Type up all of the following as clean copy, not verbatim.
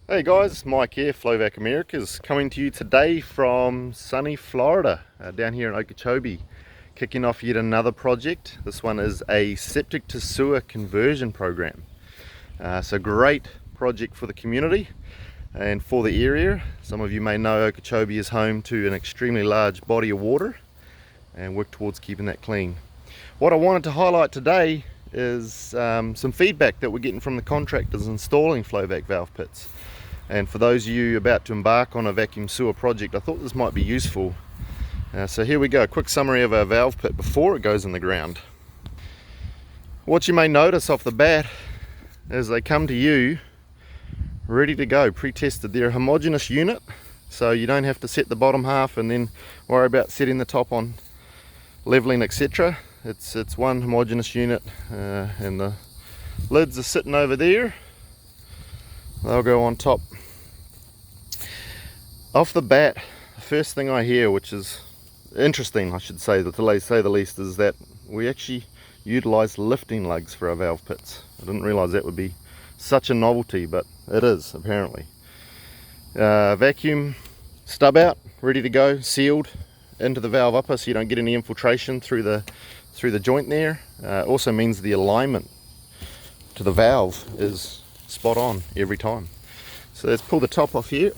Hey guys, Mike here, Flovac Americas, coming to you today from sunny Florida, down here in Okeechobee, kicking off yet another project. This one is a septic to sewer conversion program. So great project for the community and for the area. Some of you may know Okeechobee is home to an extremely large body of water and work towards keeping that clean. What I wanted to highlight today is some feedback that we're getting from the contractors installing Flovac valve pits. And for those of you about to embark on a vacuum sewer project, I thought this might be useful. So here we go, a quick summary of our valve pit before it goes in the ground. What you may notice off the bat is they come to you ready to go, pre-tested. They're a homogeneous unit, so you don't have to set the bottom half and then worry about setting the top on leveling, etc. It's one homogeneous unit, and the lids are sitting over there. They'll go on top. Off the bat, the first thing I hear, which is interesting, I should say, to say the least, is that we actually utilize lifting lugs for our valve pits. I didn't realize that would be such a novelty, but it is apparently. Vacuum stub out, ready to go, sealed into the valve upper, so you don't get any infiltration through the joint there. Also means the alignment to the valve is spot on every time. So let's pull the top off here,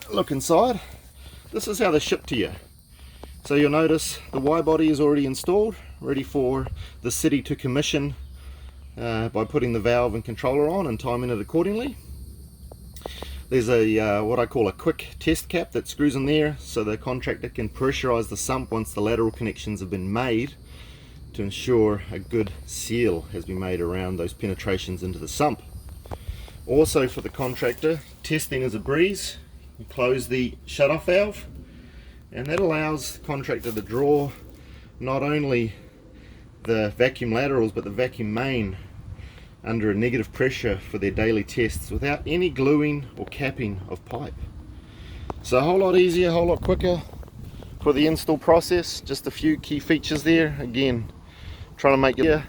look inside. This is how they're shipped to you. So you'll notice the Y body is already installed, ready for the city to commission by putting the valve and controller on and timing it accordingly. There's a what I call a quick test cap that screws in there, so the contractor can pressurize the sump once the lateral connections have been made, to ensure a good seal has been made around those penetrations into the sump. Also for the contractor, testing is a breeze. You close the shut-off valve, and that allows the contractor to draw not only the vacuum laterals but the vacuum main under a negative pressure for their daily tests without any gluing or capping of pipe. So a whole lot easier, a whole lot quicker for the install process. Just a few key features there. Again, trying to make it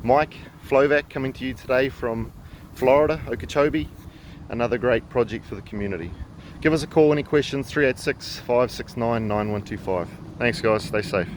Mike Flovac coming to you today from Florida, Okeechobee. Another great project for the community. Give us a call, any questions, 386 569 9125. Thanks guys, stay safe.